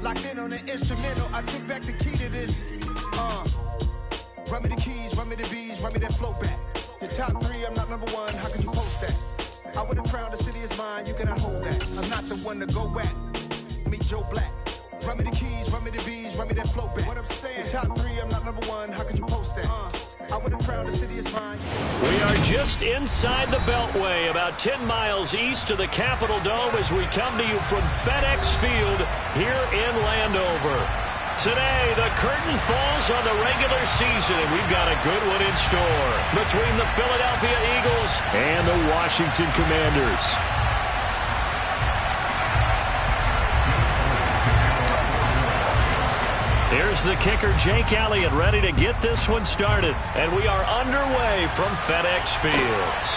Locked in on the instrumental, I took back the key to this. Run me the keys, run me the bees, run me that flow back. Your top 3, I'm not number 1, how can you post that? I would have crowned the city is mine, you cannot hold that. I'm not the one to go back. Meet Joe Black. Run me the keys, run me the bees, run me that flow back. What I'm saying, your top 3, I'm not number 1, how could you post that? I would have crowned the city is mine. We are just inside the Beltway, about 10 miles east of the Capitol Dome as we come to you from FedEx Field here in Landover. Today, the curtain falls on the regular season, and we've got a good one in store between the Philadelphia Eagles and the Washington Commanders. Here's the kicker, Jake Elliott, ready to get this one started. And we are underway from FedEx Field.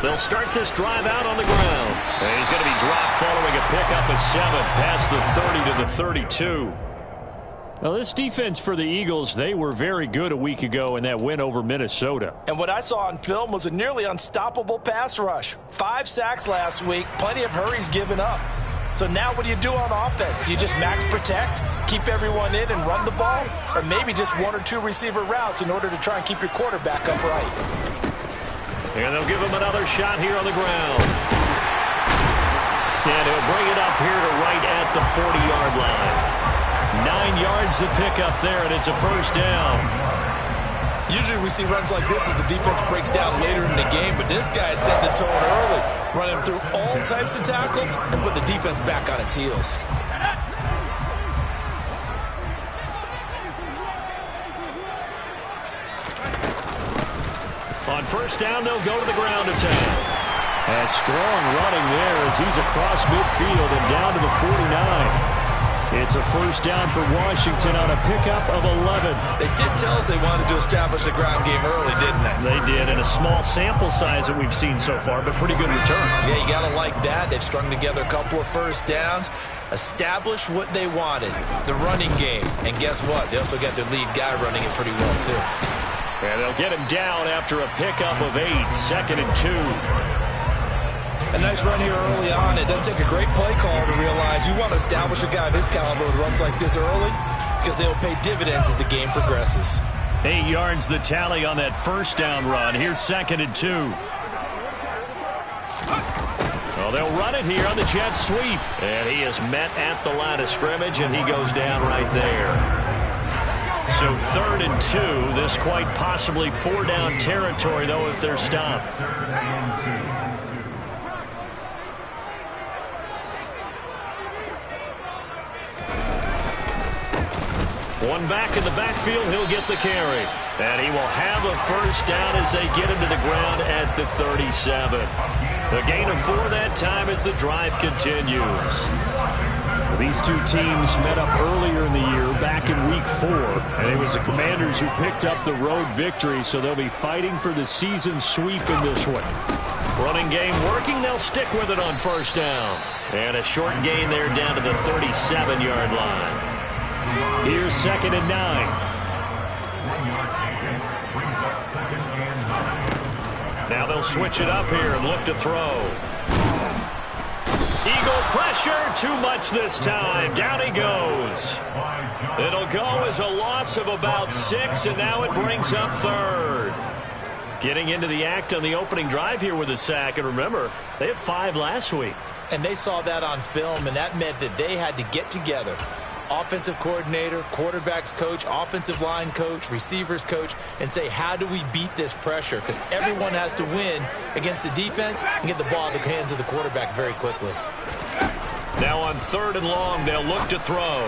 They'll start this drive out on the ground. And he's going to be dropped following a pickup of 7 past the 30 to the 32. Well, this defense for the Eagles, they were very good a week ago in that win over Minnesota. And what I saw on film was a nearly unstoppable pass rush. 5 sacks last week, plenty of hurries given up. So now what do you do on offense? You just max protect, keep everyone in and run the ball? Or maybe just 1 or 2 receiver routes in order to try and keep your quarterback upright? And they'll give him another shot here on the ground. And he'll bring it up here to right at the 40-yard line. 9 yards to pick up there, and it's a first down. Usually we see runs like this as the defense breaks down later in the game, but this guy set the tone early, running through all types of tackles and put the defense back on its heels. On first down, they'll go to the ground attack. And strong running there as he's across midfield and down to the 49. It's a first down for Washington on a pickup of 11. They did tell us they wanted to establish the ground game early, didn't they? They did, in a small sample size that we've seen so far, but pretty good return. Yeah, you got to like that. They've strung together a couple of first downs, established what they wanted, the running game. And guess what? They also got their lead guy running it pretty well, too. And they'll get him down after a pickup of 8, 2nd and 2. A nice run here early on. It doesn't take a great play call to realize you want to establish a guy of his caliber with runs like this early because they'll pay dividends as the game progresses. 8 yards the tally on that first down run. Here's 2nd and 2. Well, they'll run it here on the jet sweep. And he is met at the line of scrimmage, and he goes down right there. So 3rd and 2. This quite possibly 4-down territory, though, if they're stopped. One back in the backfield, he'll get the carry. And he will have a first down as they get him to the ground at the 37. The gain of 4 that time as the drive continues. These two teams met up earlier in the year, back in week 4. And it was the Commanders who picked up the road victory, so they'll be fighting for the season sweep in this one. Running game working, they'll stick with it on first down. And a short gain there down to the 37-yard line. Here's 2nd and 9. Now they'll switch it up here and look to throw. Eagle pressure, too much this time. Down he goes. It'll go as a loss of about 6, and now it brings up 3rd. Getting into the act on the opening drive here with a sack. And remember, they had 5 last week. And they saw that on film, and that meant that they had to get together. Offensive coordinator, quarterbacks coach, offensive line coach, receivers coach, and say, how do we beat this pressure? Because everyone has to win against the defense and get the ball in the hands of the quarterback very quickly. Now on 3rd and long, they'll look to throw.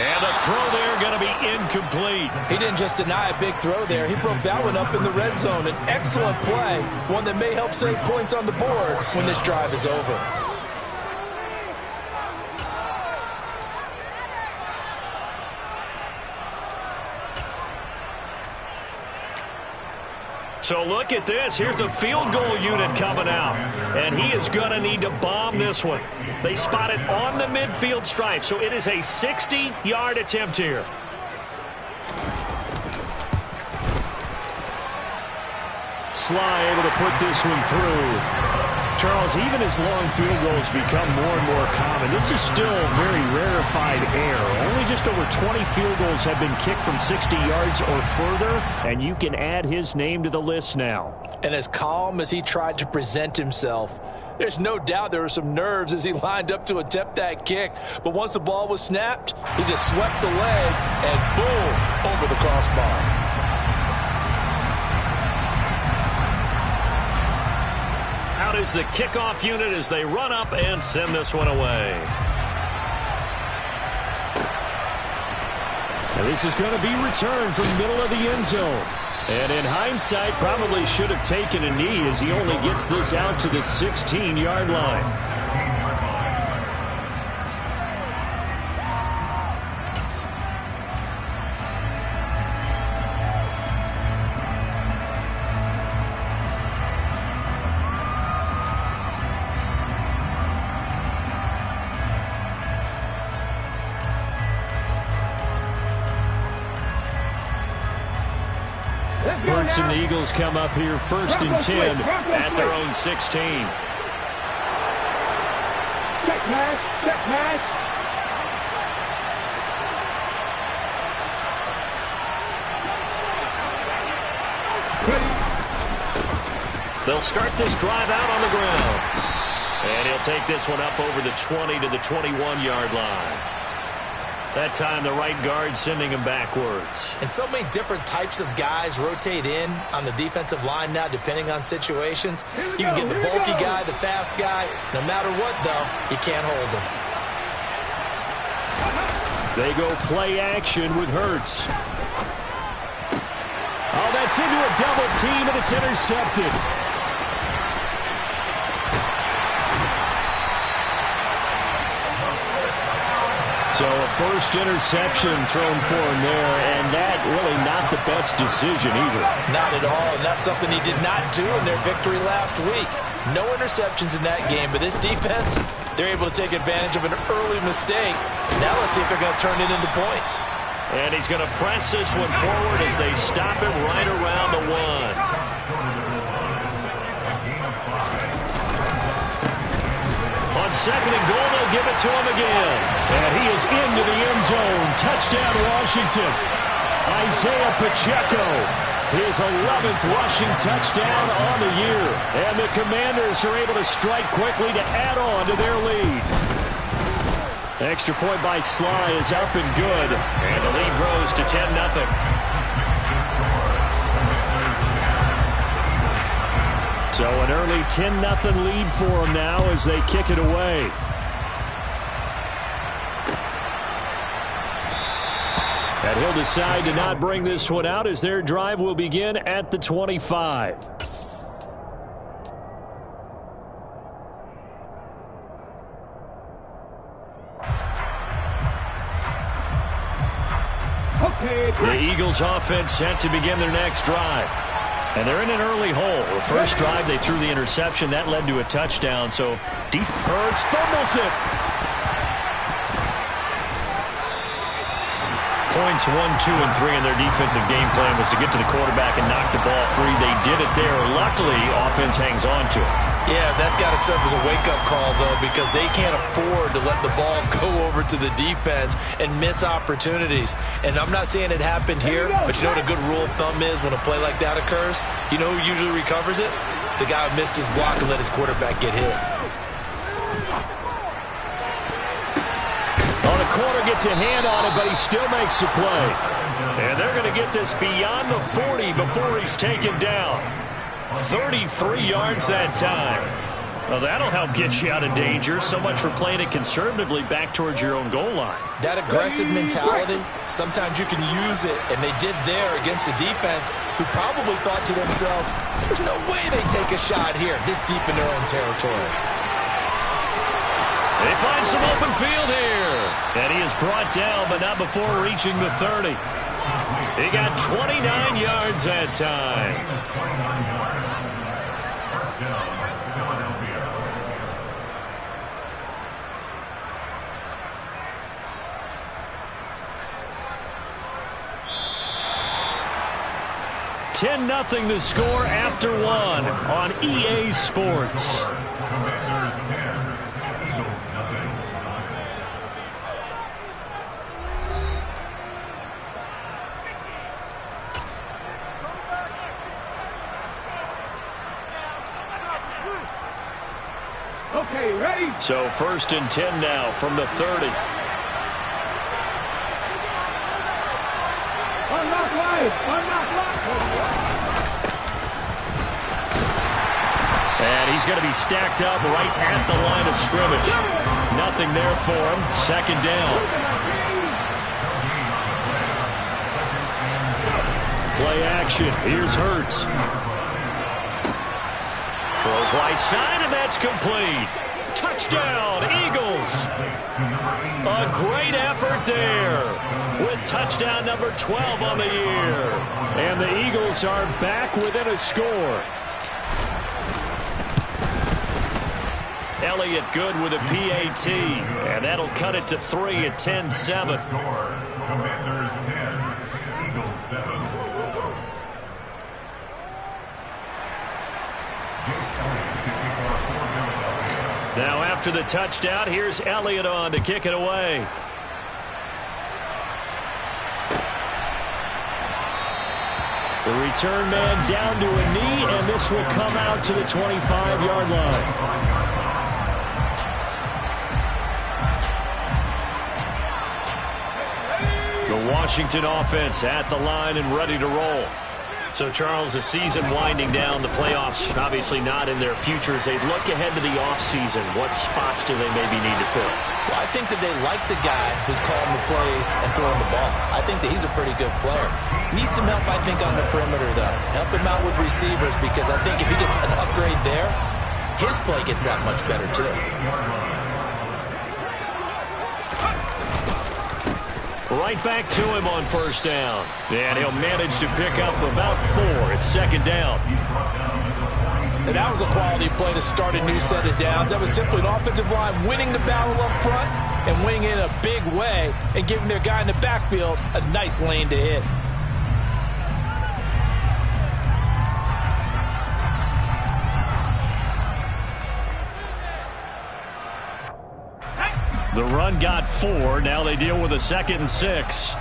And the throw there going to be incomplete. He didn't just deny a big throw there. He broke that one up in the red zone. An excellent play, one that may help save points on the board when this drive is over. So look at this. Here's the field goal unit coming out. And he is going to need to bomb this one. They spot it on the midfield stripe. So it is a 60-yard attempt here. Sly able to put this one through. Charles, even as long field goals become more and more common, this is still very rarefied air. Only just over 20 field goals have been kicked from 60 yards or further, and you can add his name to the list now. And as calm as he tried to present himself, there's no doubt there were some nerves as he lined up to attempt that kick. But once the ball was snapped, he just swept the leg and boom, over the crossbar. Out is the kickoff unit as they run up and send this one away. And this is going to be returned from the middle of the end zone. And in hindsight, probably should have taken a knee as he only gets this out to the 16-yard line. Hurts and the Eagles come up here 1st and 10 at their own 16. Check pass. They'll start this drive out on the ground. And he'll take this one up over the 20 to the 21-yard line. That time, the right guard sending him backwards. And so many different types of guys rotate in on the defensive line now, depending on situations. You can get the bulky guy, the fast guy. No matter what, though, you can't hold them. They go play action with Hurts. Oh, that's into a double team, and it's intercepted. So a first interception thrown for him there, and that really not the best decision either. Not at all, and that's something he did not do in their victory last week. No interceptions in that game, but this defense, they're able to take advantage of an early mistake. Now let's see if they're going to turn it into points. And he's going to press this one forward as they stop it right around the 1. On 2nd and goal, they'll give it to him again. And he is into the end zone. Touchdown, Washington. Isaiah Pacheco, his 11th rushing touchdown on the year. And the Commanders are able to strike quickly to add on to their lead. Extra point by Sly is up and good. And the lead grows to 10-0. So an early 10-0 lead for them now as they kick it away. And he'll decide to not bring this one out as their drive will begin at the 25. The Eagles offense set to begin their next drive. And they're in an early hole. The first drive, they threw the interception. That led to a touchdown. So, Hurts fumbles it. Points 1, 2, and 3 in their defensive game plan was to get to the quarterback and knock the ball free. They did it there. Luckily, offense hangs on to it. Yeah, that's got to serve as a wake-up call, though, because they can't afford to let the ball go over to the defense and miss opportunities. And I'm not saying it happened here, but you know what a good rule of thumb is when a play like that occurs? You know who usually recovers it? The guy who missed his block and let his quarterback get hit. On a corner, gets a hand on it, but he still makes the play. And they're going to get this beyond the 40 before he's taken down. 33 yards that time. Well, that'll help get you out of danger. So much for playing it conservatively back towards your own goal line. That aggressive mentality, sometimes you can use it, and they did there against a defense who probably thought to themselves, there's no way they take a shot here this deep in their own territory. They find some open field here. And he is brought down, but not before reaching the 30. He got 29 yards that time. $10-0 the score after one on EA Sports. Okay, ready? So 1st and 10 now from the 30. Unlock life! Unlock life! And he's going to be stacked up right at the line of scrimmage. Nothing there for him. 2nd down. Play action. Here's Hurts. Throws right side, and that's complete. Touchdown, Eagles. A great effort there with touchdown number 12 on the year. And the Eagles are back within a score. Elliott good with a PAT, and that'll cut it to 3 at 10-7. Commanders 10, Eagles 7. Now after the touchdown, here's Elliott on to kick it away. The return man down to a knee, and this will come out to the 25-yard line. The Washington offense at the line and ready to roll. So, Charles, the season winding down, the playoffs obviously not in their future. As they look ahead to the offseason, what spots do they maybe need to fill? Well, I think that they like the guy who's calling the plays and throwing the ball. I think that he's a pretty good player. Needs some help, I think, on the perimeter, though. Help him out with receivers, because I think if he gets an upgrade there, his play gets that much better, too. Right back to him on 1st down. And he'll manage to pick up about 4 at 2nd down. And that was a quality play to start a new set of downs. That was simply an offensive line winning the battle up front and winning in a big way and giving their guy in the backfield a nice lane to hit. The run got 4. Now they deal with a 2nd and 6.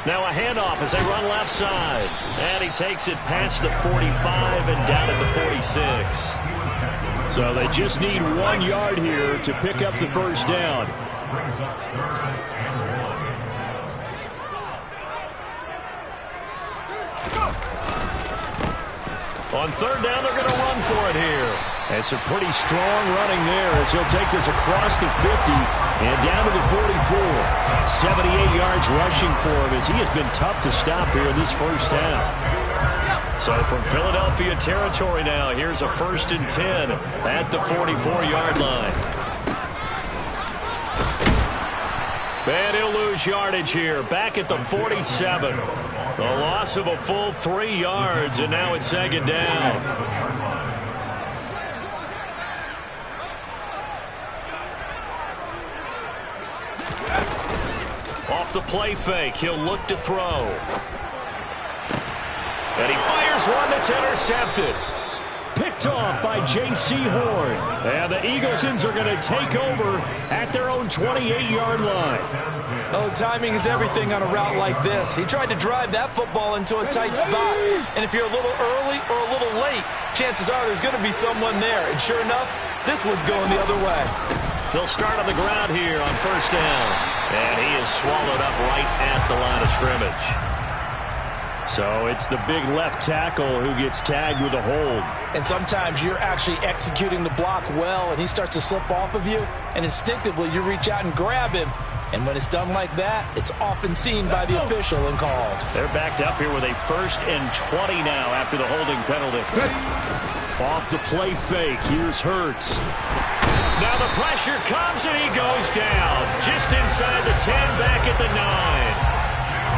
Now a handoff as they run left side. And he takes it past the 45 and down at the 46. So they just need 1 yard here to pick up the 1st down. On 3rd down, they're going to run for it here. It's a pretty strong running there as he'll take this across the 50 and down to the 44. 78 yards rushing for him as he has been tough to stop here in this 1st half. So from Philadelphia territory now, here's a 1st and 10 at the 44-yard line. And he'll lose yardage here, back at the 47. A loss of a full 3 yards, and now it's 2nd down. Off the play fake, he'll look to throw. And he fires one that's intercepted. Picked off by J.C. Horn. And the Eaglesons are going to take over at their own 28-yard line. Oh, timing is everything on a route like this. He tried to drive that football into a tight spot. And if you're a little early or a little late, chances are there's going to be someone there. And sure enough, this one's going the other way. They'll start on the ground here on 1st down. And he is swallowed up right at the line of scrimmage. So it's the big left tackle who gets tagged with a hold. And sometimes you're actually executing the block well, and he starts to slip off of you, and instinctively you reach out and grab him. And when it's done like that, it's often seen by the official and called. They're backed up here with a 1st and 20 now after the holding penalty. Off the play fake, here's Hurts. Now the pressure comes and he goes down. Just inside the 10, back at the 9.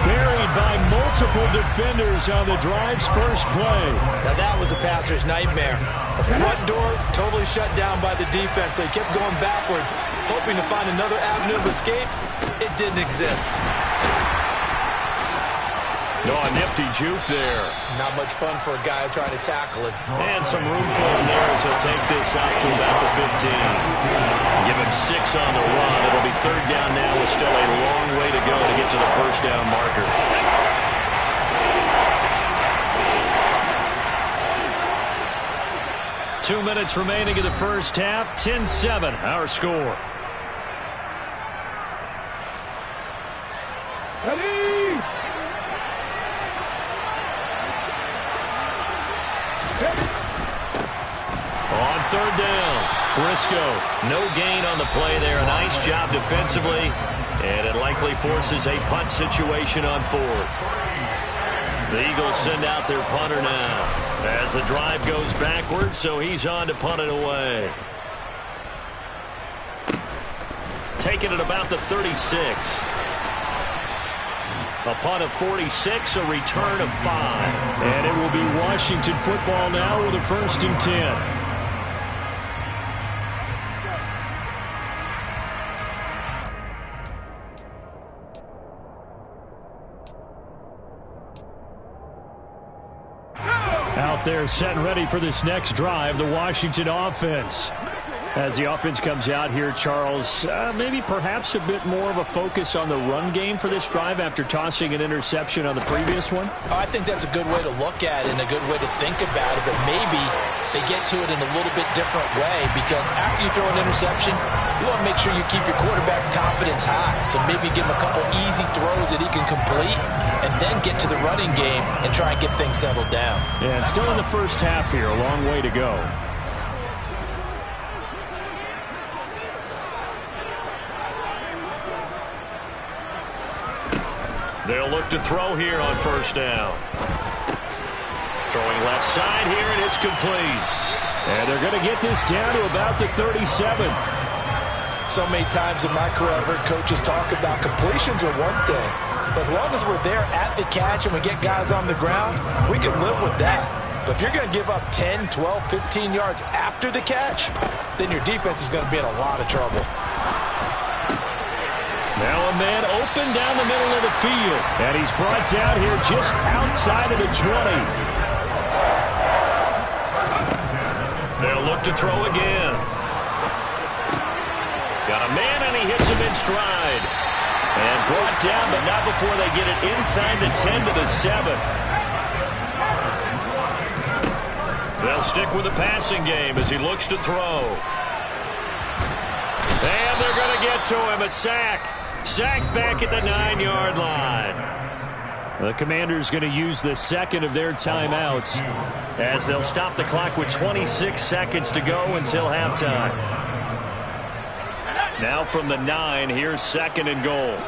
Buried by multiple defenders on the drive's first play. Now that was a passer's nightmare. The front door totally shut down by the defense, so he kept going backwards, hoping to find another avenue of escape. It didn't exist. No, a nifty juke there. Not much fun for a guy trying to tackle it. And some room for him there as he'll take this out to about the 15. Give him 6 on the run. It'll be third down now with still a long way to go to get to the first down marker. Two minutes remaining in the first half. 10-7, our score. Ready? On third down, Briscoe, no gain on the play there. A nice job defensively, and it likely forces a punt situation on fourth. The Eagles send out their punter now as the drive goes backwards, so he's on to punt it away. Taking it about the 36. A punt of 46, a return of 5. And it will be Washington football now with a 1st and 10. Out there set and ready for this next drive, the Washington offense. As the offense comes out here, Charles, maybe perhaps a bit more of a focus on the run game for this drive after tossing an interception on the previous one? I think that's a good way to look at it and a good way to think about it, but maybe they get to it in a little bit different way, because after you throw an interception, you want to make sure you keep your quarterback's confidence high. So maybe give him a couple easy throws that he can complete and then get to the running game and try and get things settled down. Yeah, and still in the first half here, a long way to go. They'll look to throw here on first down. Throwing left side here, and it's complete. And they're going to get this down to about the 37. So many times in my career, I've heard coaches talk about completions are one thing. But as long as we're there at the catch and we get guys on the ground, we can live with that. But if you're going to give up 10, 12, 15 yards after the catch, then your defense is going to be in a lot of trouble. Now a man open down the middle of the field. And he's brought down here just outside of the 20. They'll look to throw again. Got a man, and he hits him in stride. And brought down, but not before they get it inside the 10 to the 7. They'll stick with the passing game as he looks to throw. And they're going to get to him. A sack. Sacked back at the 9-yard line. The Commanders going to use the second of their timeouts as they'll stop the clock with 26 seconds to go until halftime. Now from the 9, here's 2nd and goal.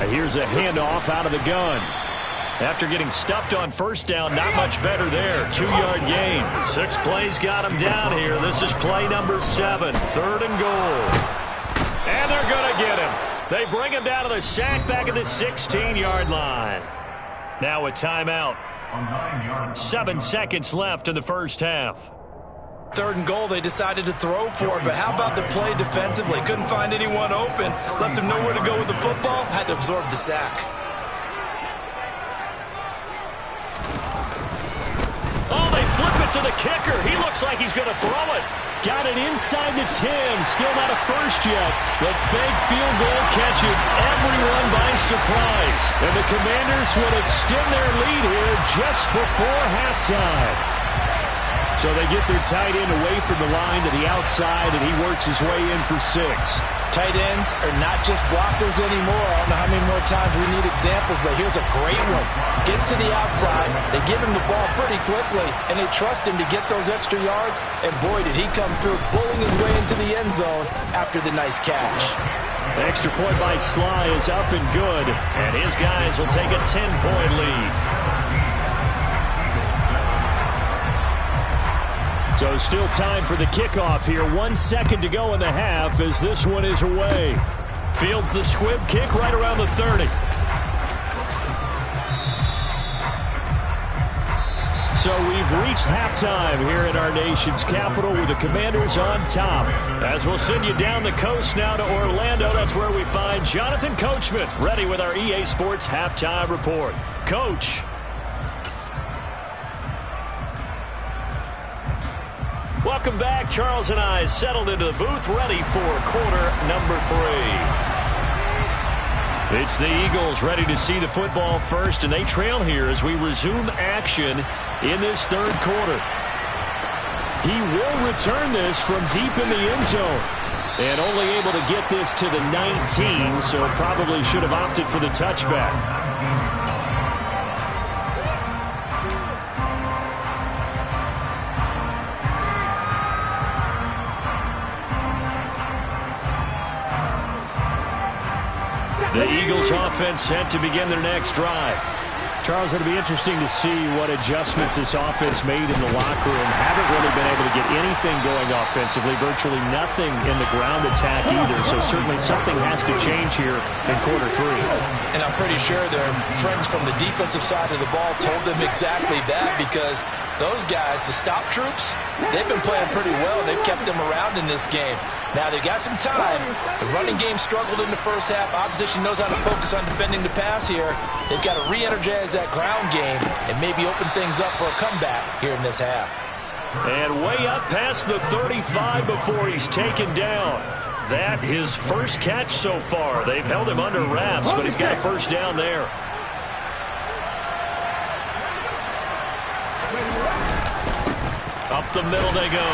Here's a handoff out of the gun. After getting stuffed on first down, not much better there. 2-yard gain. 6 plays got him down here. This is play number 7. 3rd and goal. And they're going to get him. They bring him down to the sack back at the 16-yard line. Now a timeout. 7 seconds left in the first half. 3rd and goal, they decided to throw for it, but how about the play defensively? Couldn't find anyone open. Left him nowhere to go with the football. Had to absorb the sack. To the kicker. He looks like he's going to throw it. Got it inside the 10. Still not a first yet. The fake field goal catches everyone by surprise. And the Commanders will extend their lead here just before halftime. So they get their tight end away from the line to the outside, and he works his way in for 6. Tight ends are not just blockers anymore. I don't know how many more times we need examples, but here's a great one. Gets to the outside, they give him the ball pretty quickly, and they trust him to get those extra yards, and boy, did he come through, bowling his way into the end zone after the nice catch. The extra point by Sly is up and good, and his guys will take a 10-point lead. So still time for the kickoff here. 1 second to go in the half as this one is away. Fields the squib kick right around the 30. So we've reached halftime here at our nation's capital with the Commanders on top. As we'll send you down the coast now to Orlando, that's where we find Jonathan Coachman ready with our EA Sports halftime report. Coach. Welcome back. Charles and I settled into the booth, ready for quarter number 3. It's the Eagles ready to see the football first, and they trail here as we resume action in this third quarter. He will return this from deep in the end zone, and only able to get this to the 19, so probably should have opted for the touchback. The Eagles offense set to begin their next drive. Charles, it'll be interesting to see what adjustments this offense made in the locker room. Haven't really been able to get anything going offensively, virtually nothing in the ground attack either. So certainly something has to change here in quarter 3. And I'm pretty sure their friends from the defensive side of the ball told them exactly that, because those guys, the stop troops, they've been playing pretty well. They've kept them around in this game. Now they've got some time. The running game struggled in the first half. Opposition knows how to focus on defending the pass here. They've got to re-energize that ground game and maybe open things up for a comeback here in this half. And way up past the 35 before he's taken down. That his first catch so far. They've held him under wraps, but he's got a first down there. Up the middle they go.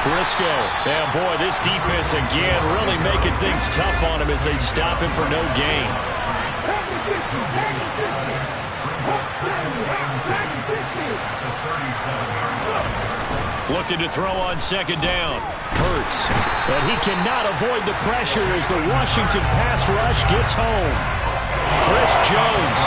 Briscoe. And boy, this defense again really making things tough on him as they stop him for no gain. Looking to throw on second down. Hurts. But he cannot avoid the pressure as the Washington pass rush gets home. Chris Jones.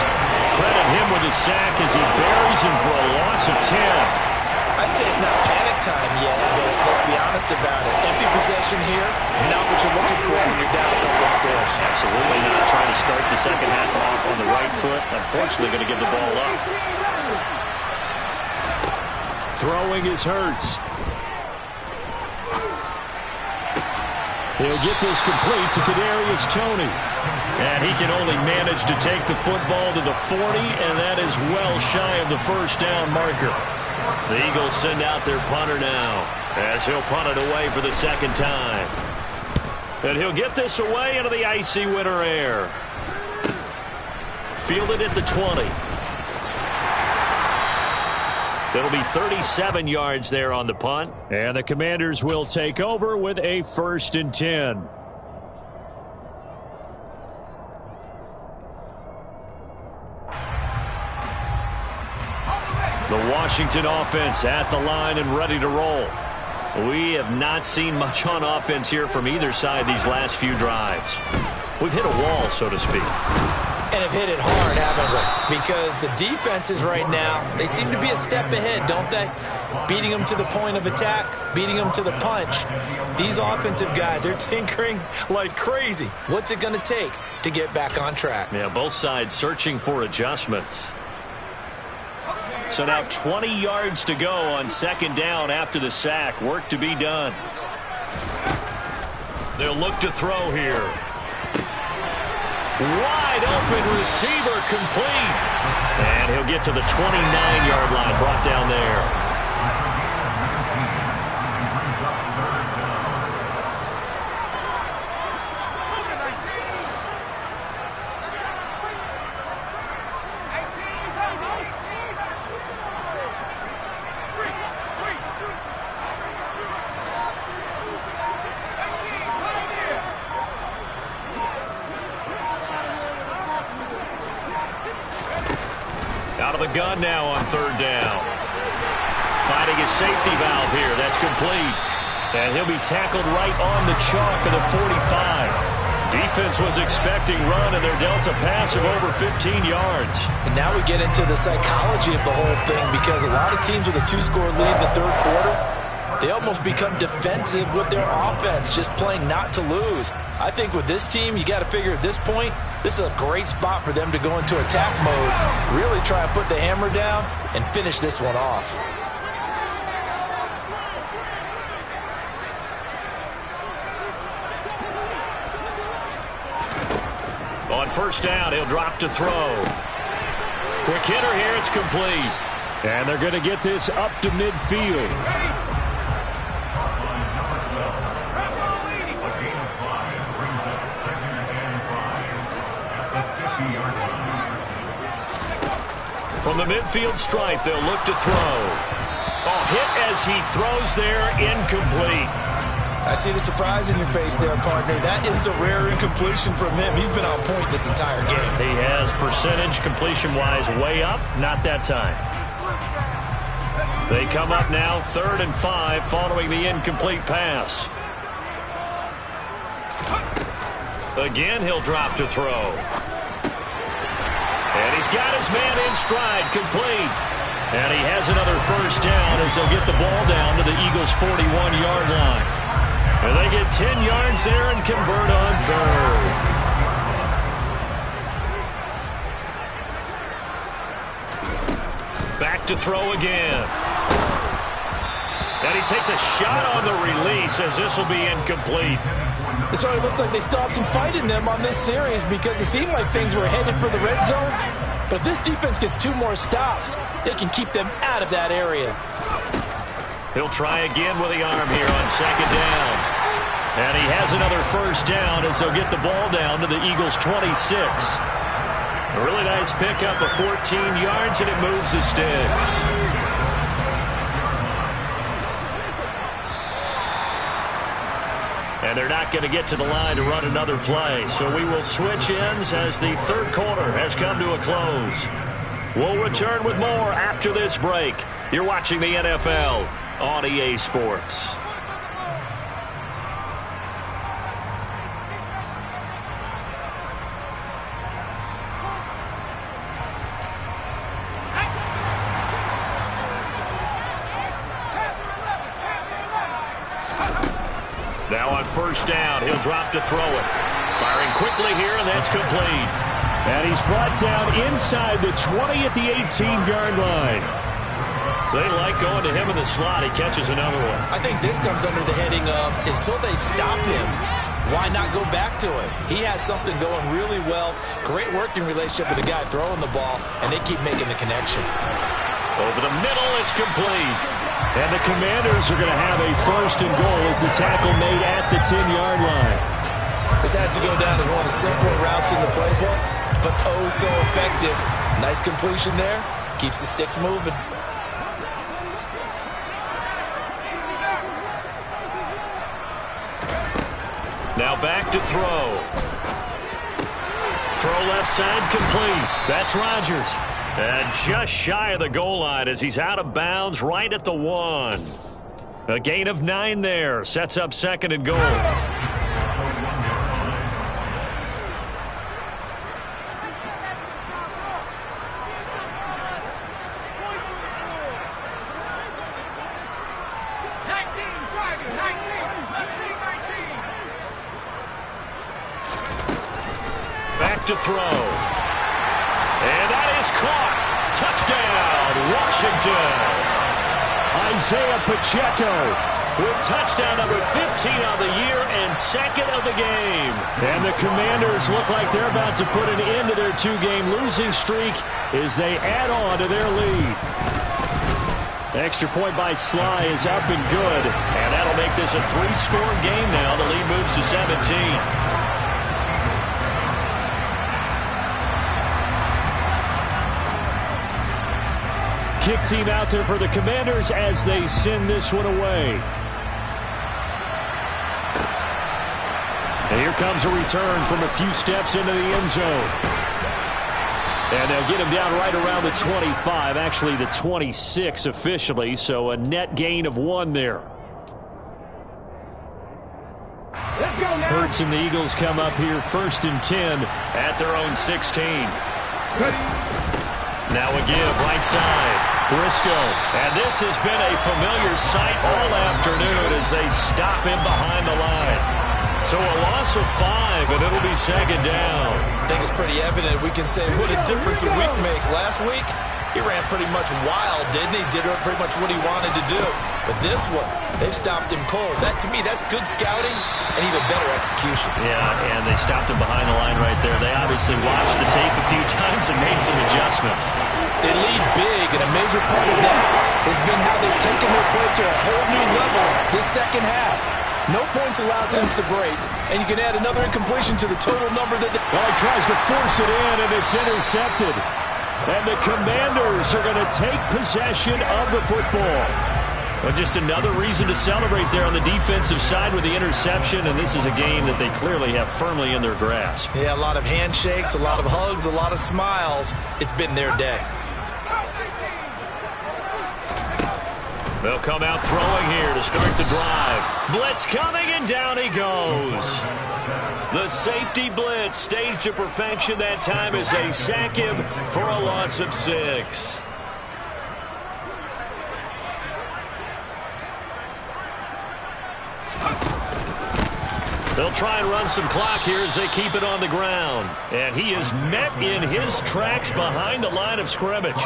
Credit him with a sack as he buries him for a loss of 10. I'd say it's not panic time yet, but let's be honest about it. Empty possession here, not what you're looking for when you're down a couple of scores. Absolutely not. Trying to start the second half off on the right foot. Unfortunately, going to give the ball up. Throwing is Hurts. He'll get this complete to Kadarius Toney. And he can only manage to take the football to the 40, and that is well shy of the first down marker. The Eagles send out their punter now as he'll punt it away for the second time. And he'll get this away into the icy winter air. Fielded at the 20. It'll be 37 yards there on the punt. And the Commanders will take over with a 1st and 10. The Washington offense at the line and ready to roll. We have not seen much on offense here from either side these last few drives. We've hit a wall, so to speak. And have hit it hard, haven't we? Because the defenses right now, they seem to be a step ahead, don't they? Beating them to the point of attack, beating them to the punch. These offensive guys, they're tinkering like crazy. What's it going to take to get back on track? Yeah, both sides searching for adjustments. So now 20 yards to go on second down after the sack. Work to be done. They'll look to throw here. Wide open receiver complete. And he'll get to the 29-yard line, brought down there. Out of the gun now on third down. Finding his safety valve here. That's complete. And he'll be tackled right on the chalk of the 45. Defense was expecting run, and they're dealt a pass of over 15 yards. And now we get into the psychology of the whole thing, because a lot of teams with a 2-score lead in the third quarter, they almost become defensive with their offense, just playing not to lose. I think with this team, you got to figure at this point, this is a great spot for them to go into attack mode, really try and put the hammer down and finish this one off. On first down, he'll drop to throw. Quick hitter here, it's complete. And they're going to get this up to midfield. From the midfield stripe, they'll look to throw. Oh, hit as he throws there, incomplete. I see the surprise in your face there, partner. That is a rare incompletion from him. He's been on point this entire game. He has percentage completion-wise way up, not that time. They come up now 3rd and 5 following the incomplete pass. Again, he'll drop to throw. And he's got his man in stride, complete. And he has another first down as they'll get the ball down to the Eagles' 41-yard line. And they get 10 yards there and convert on 3rd. Back to throw again. And he takes a shot on the release as this will be incomplete. It certainly looks like they still have some fight in them on this series because it seemed like things were headed for the red zone. But if this defense gets 2 more stops, they can keep them out of that area. He'll try again with the arm here on 2nd down. And he has another first down as they'll get the ball down to the Eagles' 26. A really nice pickup of 14 yards, and it moves the sticks. And they're not going to get to the line to run another play. So we will switch ends as the 3rd quarter has come to a close. We'll return with more after this break. You're watching the NFL on EA Sports. Now on first down, he'll drop to throw it. Firing quickly here, and that's complete. And he's brought down inside the 20 at the 18-yard line. They like going to him in the slot. He catches another one. I think this comes under the heading of until they stop him, why not go back to him? He has something going really well. Great working relationship with the guy throwing the ball, and they keep making the connection. Over the middle, it's complete. And the Commanders are going to have a 1st and goal as the tackle made at the 10-yard line. This has to go down as one of the simpler routes in the playbook, but oh so effective. Nice completion there. Keeps the sticks moving. Now back to throw. Throw left side complete. That's Rodgers. And just shy of the goal line as he's out of bounds right at the 1. A gain of 9 there. Sets up 2nd and goal. Back to throw. And that is caught. Touchdown, Washington. Isaiah Pacheco with touchdown number 15 on the year and 2nd of the game. And the Commanders look like they're about to put an end to their 2-game losing streak as they add on to their lead. Extra point by Sly is up and good. And that'll make this a 3-score game now. The lead moves to 17. Kick team out there for the Commanders as they send this one away. And here comes a return from a few steps into the end zone. And they'll get him down right around the 25, actually the 26 officially, so a net gain of 1 there. Let's go now. Hurts and the Eagles come up here 1st and 10 at their own 16. Ready. Now a give, right side. Briscoe. And this has been a familiar sight all afternoon as they stop him behind the line. So a loss of 5, and it'll be second down. I think it's pretty evident. We can say what a difference a week makes. Last week, he ran pretty much wild, didn't he? Did pretty much what he wanted to do. But this one, they've stopped him cold. That, to me, that's good scouting and even better execution. Yeah, and they stopped him behind the line right there. They obviously watched the tape a few times and made some adjustments. They lead big, and a major part of that has been how they've taken their play to a whole new level this second half. No points allowed since the break, and you can add another incompletion to the total number that well, he tries to force it in, and it's intercepted. And the Commanders are going to take possession of the football. Well, just another reason to celebrate there on the defensive side with the interception, and this is a game that they clearly have firmly in their grasp. Yeah, a lot of handshakes, a lot of hugs, a lot of smiles. It's been their day. They'll come out throwing here to start the drive. Blitz coming, and down he goes. The safety blitz staged to perfection that time as they sack him for a loss of 6. They'll try and run some clock here as they keep it on the ground. And he is met in his tracks behind the line of scrimmage.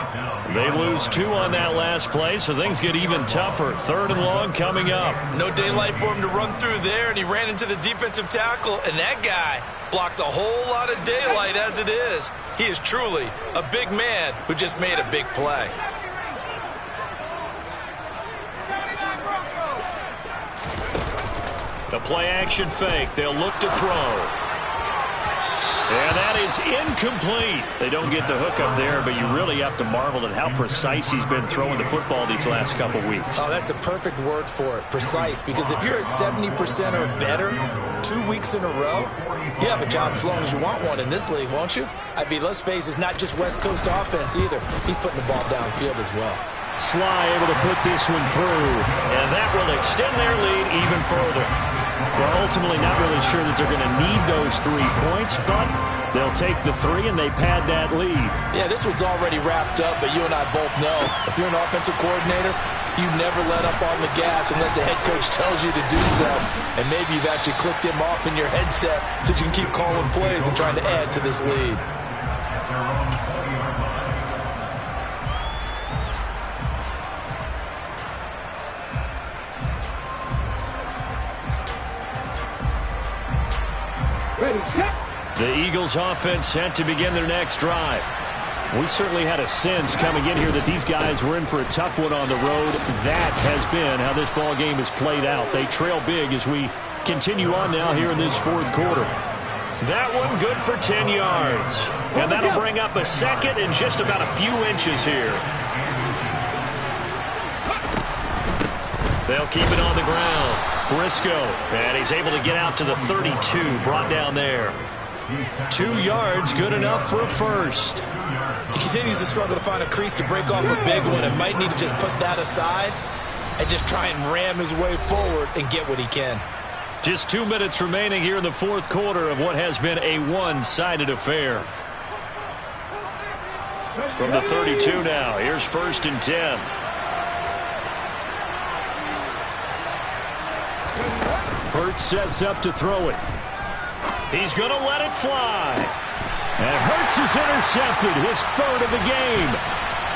They lose 2 on that last play, so things get even tougher. 3rd and long coming up. No daylight for him to run through there, and he ran into the defensive tackle, and that guy blocks a whole lot of daylight as it is. He is truly a big man who just made a big play. The play-action fake. They'll look to throw. And that is incomplete. They don't get the hook up there, but you really have to marvel at how precise he's been throwing the football these last couple weeks. Oh, that's the perfect word for it, precise. Because if you're at 70% or better 2 weeks in a row, you have a job as long as you want one in this league, won't you? I mean, let's face it, it's not just West Coast offense either. He's putting the ball downfield as well. Sly able to put this one through. And that will extend their lead even further. We're ultimately not really sure that they're going to need those 3 points, but they'll take the 3 and they pad that lead. Yeah, this one's already wrapped up, but you and I both know if you're an offensive coordinator, you never let up on the gas unless the head coach tells you to do so. And maybe you've actually clicked him off in your headset so you can keep calling plays and trying to add to this lead. The Eagles offense set to begin their next drive. We certainly had a sense coming in here that these guys were in for a tough one on the road. That has been how this ball game has played out. They trail big as we continue on now here in this 4th quarter. That one good for 10 yards. And that'll bring up a second and just about a few inches here. They'll keep it on the ground. Briscoe, and he's able to get out to the 32, brought down there. 2 yards, good enough for a first. He continues to struggle to find a crease to break off a big one and might need to just put that aside and just try and ram his way forward and get what he can. Just 2 minutes remaining here in the 4th quarter of what has been a one-sided affair. From the 32 now, here's 1st and 10. Hurts sets up to throw it. He's going to let it fly. And Hurts is intercepted, his 3rd of the game.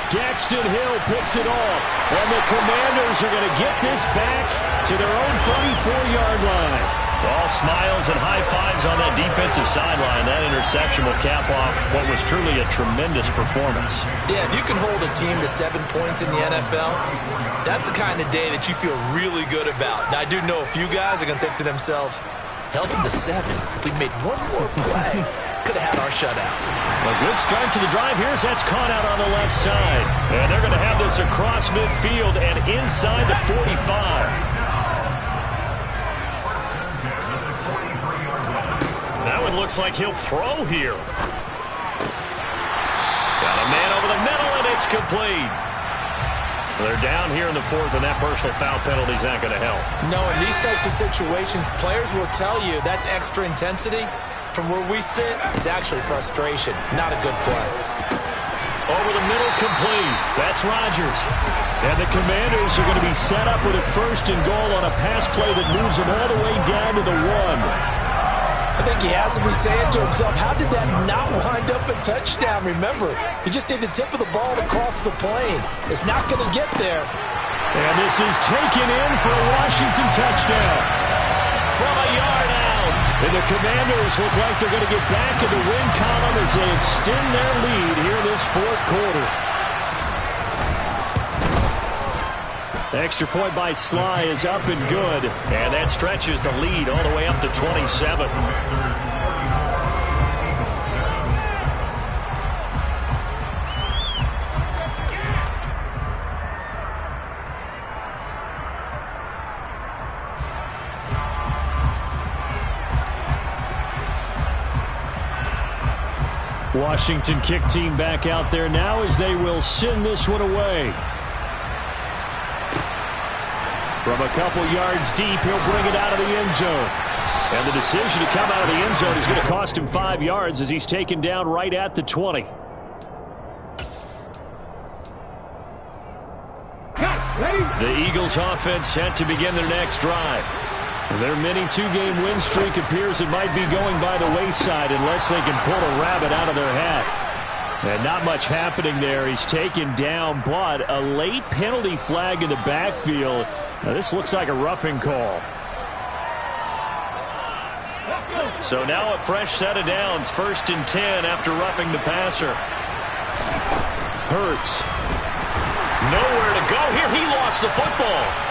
Daxton Hill picks it off. And the Commanders are going to get this back to their own 34-yard line. All smiles and high fives on that defensive sideline. That interception will cap off what was truly a tremendous performance. Yeah, if you can hold a team to 7 points in the NFL, that's the kind of day that you feel really good about. Now, I do know a few guys are going to think to themselves, held them to 7. If we made one more play, could have had our shutout. A good start to the drive. Here's that's caught out on the left side. And they're going to have this across midfield and inside the 45. That one looks like he'll throw here. Got a man over the middle, and it's complete. They're down here in the 4th, and that personal foul penalty is not going to help. No, in these types of situations, players will tell you that's extra intensity. From where we sit, it's actually frustration, not a good play. Over the middle, complete. That's Rodgers. And the Commanders are going to be set up with a 1st and goal on a pass play that moves them all the way down to the 1. I think he has to be saying to himself, how did that not wind up a touchdown? Remember, he just need the tip of the ball to cross the plane. It's not going to get there. And this is taken in for a Washington touchdown. From a yard out. And the Commanders look like they're going to get back in the win column as they extend their lead here in this 4th quarter. The extra point by Sly is up and good. And that stretches the lead all the way up to 27. Washington kick team back out there now as they will send this one away. From a couple yards deep, he'll bring it out of the end zone. And the decision to come out of the end zone is going to cost him 5 yards as he's taken down right at the 20. The Eagles offense set to begin their next drive. Their mini 2-game win streak appears it might be going by the wayside unless they can pull a rabbit out of their hat. And not much happening there. He's taken down, but a late penalty flag in the backfield. Now this looks like a roughing call. So now a fresh set of downs. 1st and 10 after roughing the passer. Hurts. Nowhere to go here. He lost the football.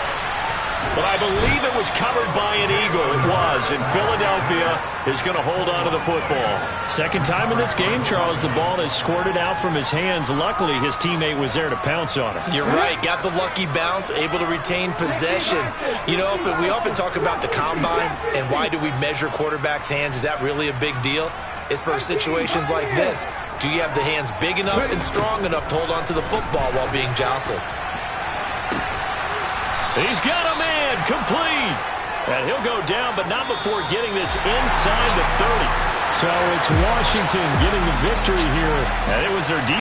But I believe it was covered by an Eagle. It was. And Philadelphia is going to hold on to the football. 2nd time in this game, Charles, the ball has squirted out from his hands. Luckily, his teammate was there to pounce on it. You're right. Got the lucky bounce, able to retain possession. You know, we often talk about the combine and why do we measure quarterbacks' hands. Is that really a big deal? It's for situations like this. Do you have the hands big enough and strong enough to hold on to the football while being jostled? He's got a man, complete. And he'll go down, but not before getting this inside the 30. So it's Washington getting the victory here. And it was their defense.